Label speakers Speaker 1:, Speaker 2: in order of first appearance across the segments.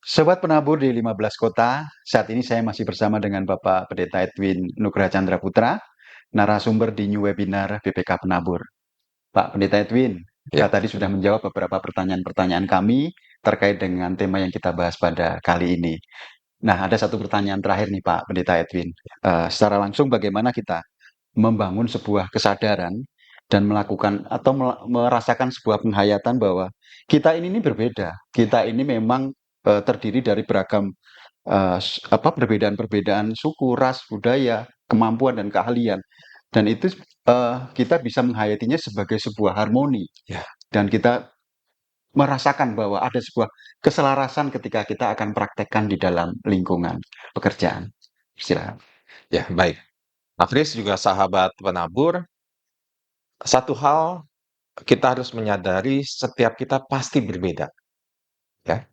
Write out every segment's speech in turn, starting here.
Speaker 1: Sobat penabur di 15 kota, saat ini saya masih bersama dengan Bapak Pendeta Edwin Nugraha Chandra Putra, narasumber di New Webinar BPK Penabur. Pak Pendeta Edwin,
Speaker 2: Ya,
Speaker 1: tadi sudah menjawab beberapa pertanyaan-pertanyaan kami terkait dengan tema yang kita bahas pada kali ini. Nah, ada satu pertanyaan terakhir nih Pak Pendeta Edwin. Secara langsung bagaimana kita membangun sebuah kesadaran dan melakukan atau merasakan sebuah penghayatan bahwa kita ini berbeda. Kita ini memang terdiri dari beragam perbedaan-perbedaan suku, ras, budaya, kemampuan dan keahlian. Dan itu kita bisa menghayatinya sebagai sebuah harmoni
Speaker 2: ya,
Speaker 1: dan kita merasakan bahwa ada sebuah keselarasan ketika kita akan praktekkan di dalam lingkungan pekerjaan. Silakan.
Speaker 2: ya, baik. Chris juga sahabat penabur, satu hal kita harus menyadari setiap kita pasti berbeda. Ya,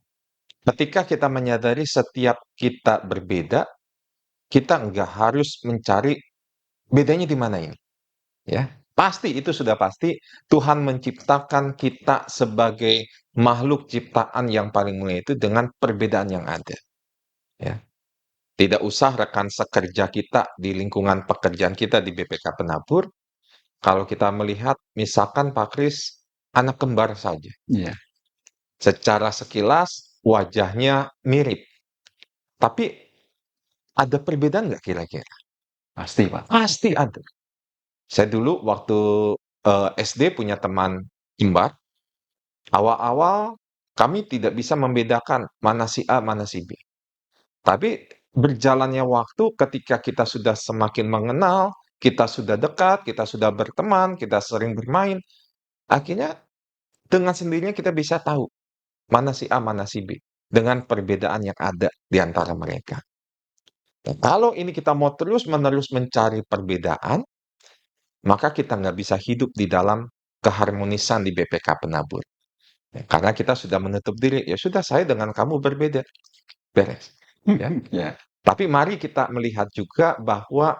Speaker 2: ketika kita menyadari setiap kita berbeda, kita nggak harus mencari bedanya di mana ini. Ya, pasti itu sudah pasti Tuhan menciptakan kita sebagai makhluk ciptaan yang paling mulia itu dengan perbedaan yang ada. Ya, tidak usah rekan sekerja kita di lingkungan pekerjaan kita di BPK Penabur. Kalau kita melihat, misalkan Pak Kris, anak kembar saja.
Speaker 1: Iya,
Speaker 2: Secara sekilas, wajahnya mirip. Tapi ada perbedaan nggak kira-kira?
Speaker 1: pasti Pak.
Speaker 2: Pasti ada. Saya dulu waktu SD punya teman kembar, awal-awal kami tidak bisa membedakan mana si A, mana si B. Tapi berjalannya waktu ketika kita sudah semakin mengenal, kita sudah dekat, kita sudah berteman, kita sering bermain, akhirnya dengan sendirinya kita bisa tahu mana si A, mana si B, dengan perbedaan yang ada di antara mereka. Nah, kalau ini kita mau terus-menerus mencari perbedaan, maka kita nggak bisa hidup di dalam keharmonisan di BPK Penabur. Ya, karena kita sudah menutup diri, ya sudah saya dengan kamu berbeda, beres. Ya.
Speaker 1: Ya,
Speaker 2: Tapi mari kita melihat juga bahwa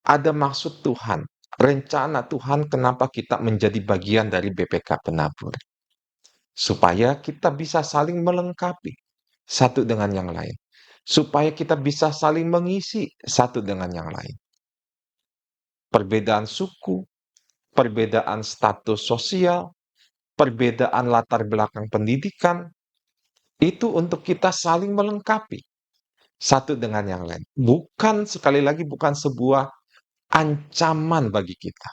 Speaker 2: ada maksud Tuhan, rencana Tuhan kenapa kita menjadi bagian dari BPK Penabur. Supaya kita bisa saling melengkapi satu dengan yang lain. Supaya kita bisa saling mengisi satu dengan yang lain. Perbedaan suku, perbedaan status sosial, perbedaan latar belakang pendidikan, itu untuk kita saling melengkapi satu dengan yang lain. Bukan, sekali lagi, bukan sebuah ancaman bagi kita.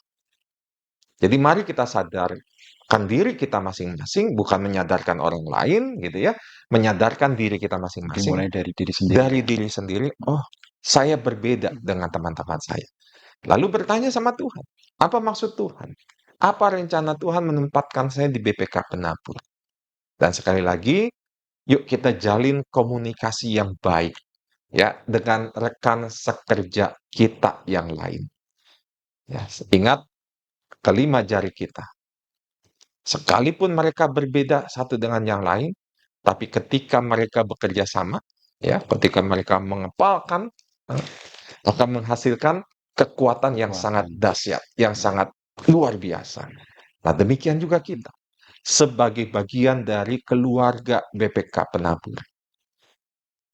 Speaker 2: Jadi mari kita sadarkan diri kita masing-masing, bukan menyadarkan orang lain, gitu ya, menyadarkan diri kita masing-masing
Speaker 1: dimulai dari diri sendiri
Speaker 2: dari
Speaker 1: ya.
Speaker 2: diri sendiri. Oh, saya berbeda dengan teman-teman saya. Lalu bertanya sama Tuhan, apa maksud Tuhan? Apa rencana Tuhan menempatkan saya di BPK Penabur? Dan sekali lagi, yuk kita jalin komunikasi yang baik ya dengan rekan sekerja kita yang lain. Ya, ingat kelima jari kita. Sekalipun mereka berbeda satu dengan yang lain, tapi ketika mereka bekerja sama, ya, ketika mereka mengepalkan, eh, akan menghasilkan kekuatan yang sangat
Speaker 1: Kekuatan.
Speaker 2: dahsyat, yang sangat luar biasa. Nah, demikian juga kita sebagai bagian dari keluarga BPK Penabur.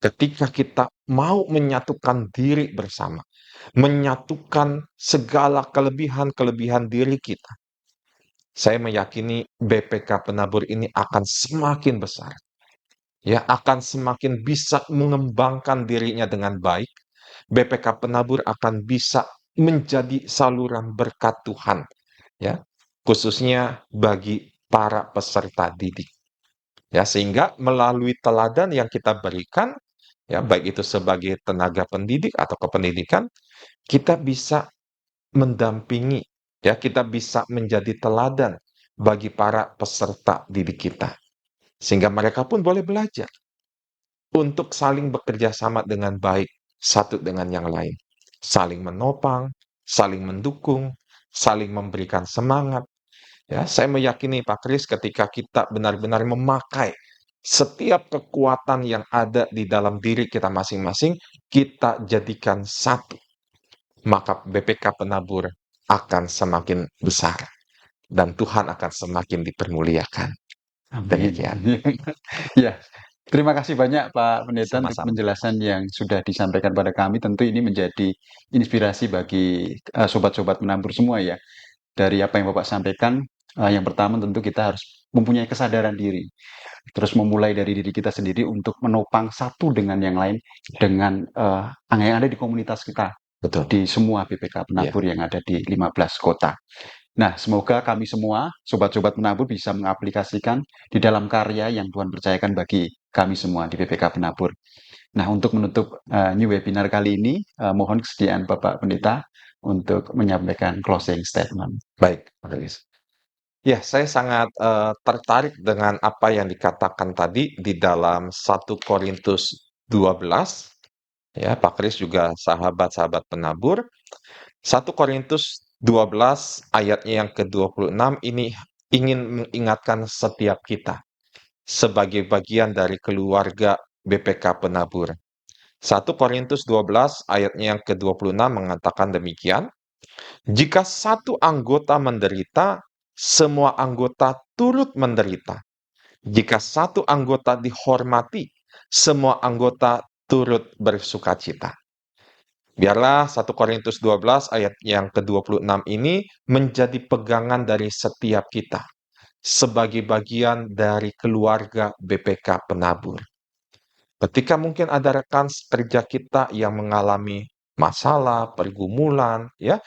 Speaker 2: Ketika kita mau menyatukan diri bersama, menyatukan segala kelebihan-kelebihan diri kita, saya meyakini BPK Penabur ini akan semakin besar. Ya, akan semakin bisa mengembangkan dirinya dengan baik. BPK Penabur akan bisa menjadi saluran berkat Tuhan, ya, khususnya bagi para peserta didik. Ya, sehingga melalui teladan yang kita berikan, ya, baik itu sebagai tenaga pendidik atau kependidikan, kita bisa mendampingi, ya, kita bisa menjadi teladan bagi para peserta didik kita. Sehingga mereka pun boleh belajar untuk saling bekerja sama dengan baik satu dengan yang lain. Saling menopang, saling mendukung, saling memberikan semangat. Ya, saya meyakini Pak Kris ketika kita benar-benar memakai setiap kekuatan yang ada di dalam diri kita masing-masing, kita jadikan satu, maka BPK Penabur akan semakin besar dan Tuhan akan semakin dipermuliakan.
Speaker 1: Amin.
Speaker 2: Demikian.
Speaker 1: Ya, Terima kasih banyak Pak Pendeta untuk
Speaker 2: Sama-sama.
Speaker 1: penjelasan yang sudah disampaikan pada kami. Tentu ini menjadi inspirasi bagi sobat-sobat menabur semua ya. Dari apa yang Bapak sampaikan, yang pertama tentu kita harus mempunyai kesadaran diri. Terus memulai dari diri kita sendiri untuk menopang satu dengan yang lain dengan yang ada di komunitas kita,
Speaker 2: Betul.
Speaker 1: di semua BPK
Speaker 2: Iya.
Speaker 1: penabur yang ada di 15 kota. Nah, semoga kami semua, sobat-sobat menabur bisa mengaplikasikan di dalam karya yang Tuhan percayakan bagi kami semua di BPK Penabur. Nah, untuk menutup new webinar kali ini, mohon kesediaan Bapak Pendeta untuk menyampaikan closing statement.
Speaker 2: Baik, Pak Kris. Ya, saya sangat tertarik dengan apa yang dikatakan tadi di dalam 1 Korintus 12. Ya, Pak Kris juga sahabat-sahabat penabur. 1 Korintus 12 ayatnya yang ke-26 ini ingin mengingatkan setiap kita sebagai bagian dari keluarga BPK Penabur. 1 Korintus 12 ayatnya yang ke-26 mengatakan demikian, jika satu anggota menderita, semua anggota turut menderita. Jika satu anggota dihormati, semua anggota turut bersukacita. Biarlah 1 Korintus 12 ayat yang ke-26 ini menjadi pegangan dari setiap kita sebagai bagian dari keluarga BPK Penabur. Ketika mungkin ada rekan kerja kita yang mengalami masalah, pergumulan, ya,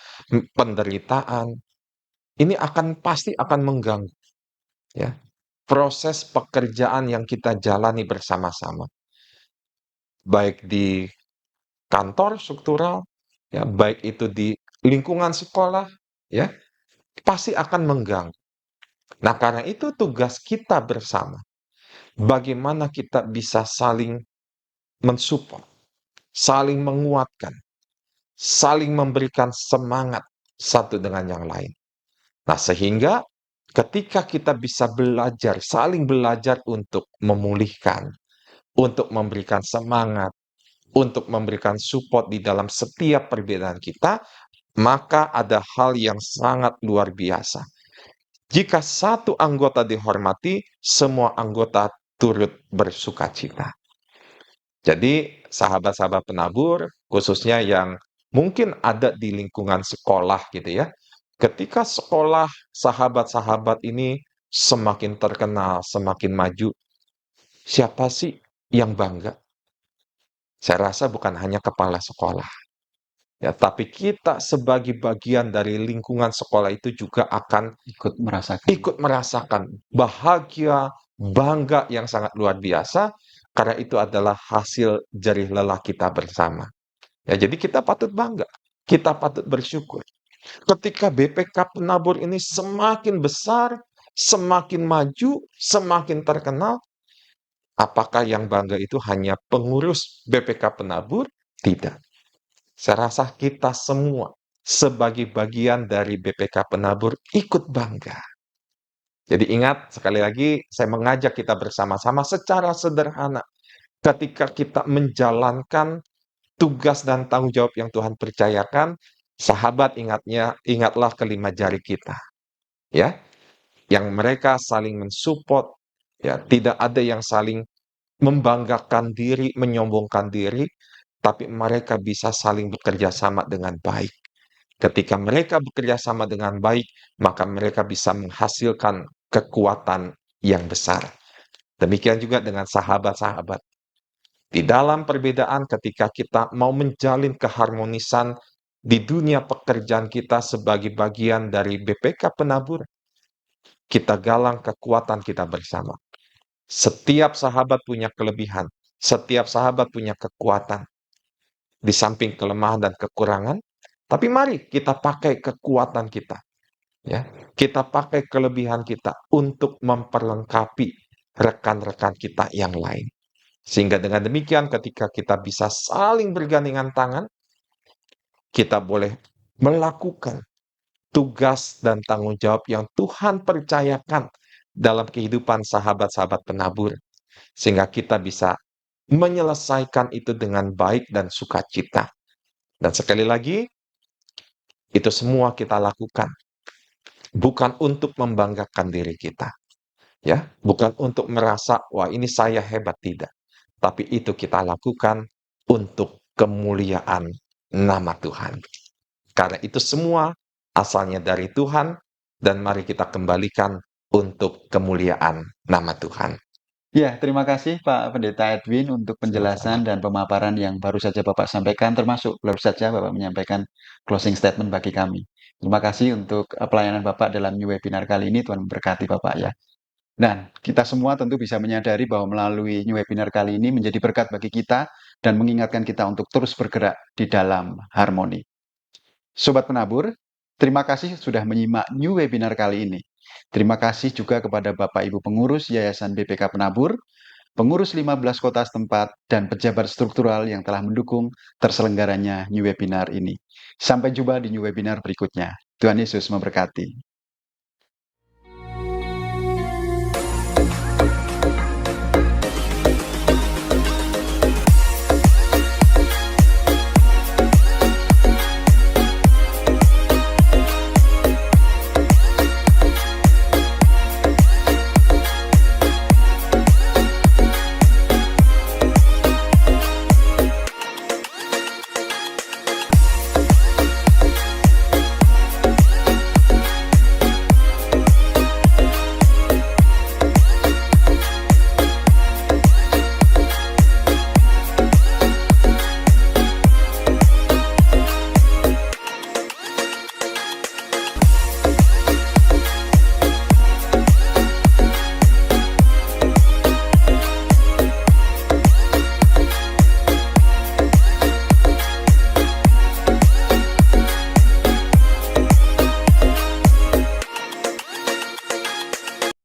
Speaker 2: penderitaan, ini pasti akan mengganggu, ya, proses pekerjaan yang kita jalani bersama-sama, baik di kantor struktural, ya, baik itu di lingkungan sekolah, ya, pasti akan mengganggu. Nah, karena itu tugas kita bersama, bagaimana kita bisa saling mensupport, saling menguatkan, saling memberikan semangat satu dengan yang lain. Nah, sehingga ketika kita bisa belajar, saling belajar untuk memulihkan, untuk memberikan semangat, untuk memberikan support di dalam setiap perbedaan kita, maka ada hal yang sangat luar biasa. Jika satu anggota dihormati, semua anggota turut bersukacita. Jadi, sahabat-sahabat penabur, khususnya yang mungkin ada di lingkungan sekolah gitu ya, ketika sekolah sahabat-sahabat ini semakin terkenal, semakin maju, siapa sih yang bangga? Saya rasa bukan hanya kepala sekolah, ya, tapi kita sebagai bagian dari lingkungan sekolah itu juga akan
Speaker 1: Ikut merasakan.
Speaker 2: ikut merasakan bahagia, bangga yang sangat luar biasa, karena itu adalah hasil jerih lelah kita bersama. Ya, jadi kita patut bangga, kita patut bersyukur. Ketika BPK Penabur ini semakin besar, semakin maju, semakin terkenal, apakah yang bangga itu hanya pengurus BPK Penabur? Tidak. Saya rasa kita semua sebagai bagian dari BPK Penabur ikut bangga. Jadi ingat, sekali lagi saya mengajak kita bersama-sama secara sederhana. Ketika kita menjalankan tugas dan tanggung jawab yang Tuhan percayakan, sahabat ingatlah kelima jari kita, ya, yang mereka saling mensupport, ya, tidak ada yang saling membanggakan diri, menyombongkan diri, tapi mereka bisa saling bekerja sama dengan baik. Ketika mereka bekerja sama dengan baik, maka mereka bisa menghasilkan kekuatan yang besar. Demikian juga dengan sahabat-sahabat. Di dalam perbedaan ketika kita mau menjalin keharmonisan di dunia pekerjaan kita sebagai bagian dari BPK Penabur, kita galang kekuatan kita bersama. Setiap sahabat punya kelebihan, setiap sahabat punya kekuatan, di samping kelemahan dan kekurangan, tapi mari kita pakai kekuatan kita, ya. Kita pakai kelebihan kita untuk memperlengkapi rekan-rekan kita yang lain. Sehingga dengan demikian ketika kita bisa saling bergandengan tangan, kita boleh melakukan tugas dan tanggung jawab yang Tuhan percayakan dalam kehidupan sahabat-sahabat penabur. Sehingga kita bisa menyelesaikan itu dengan baik dan sukacita. Dan sekali lagi, itu semua kita lakukan bukan untuk membanggakan diri kita, Ya, bukan untuk merasa, "Wah, ini saya hebat," tidak. Tapi itu kita lakukan untuk kemuliaan nama Tuhan. Karena itu semua asalnya dari Tuhan dan mari kita kembalikan untuk kemuliaan nama Tuhan.
Speaker 1: Ya, terima kasih Pak Pendeta Edwin untuk
Speaker 2: Sama-sama.
Speaker 1: penjelasan dan pemaparan yang baru saja Bapak sampaikan, termasuk baru saja Bapak menyampaikan closing statement bagi kami. Terima kasih untuk pelayanan Bapak dalam new webinar kali ini. Tuhan memberkati Bapak ya. Dan kita semua tentu bisa menyadari bahwa melalui new webinar kali ini menjadi berkat bagi kita dan mengingatkan kita untuk terus bergerak di dalam harmoni. Sobat Penabur, terima kasih sudah menyimak new webinar kali ini. Terima kasih juga kepada Bapak Ibu pengurus Yayasan BPK Penabur, pengurus 15 kota setempat, dan pejabat struktural yang telah mendukung terselenggaranya new webinar ini. Sampai jumpa di new webinar berikutnya. Tuhan Yesus memberkati.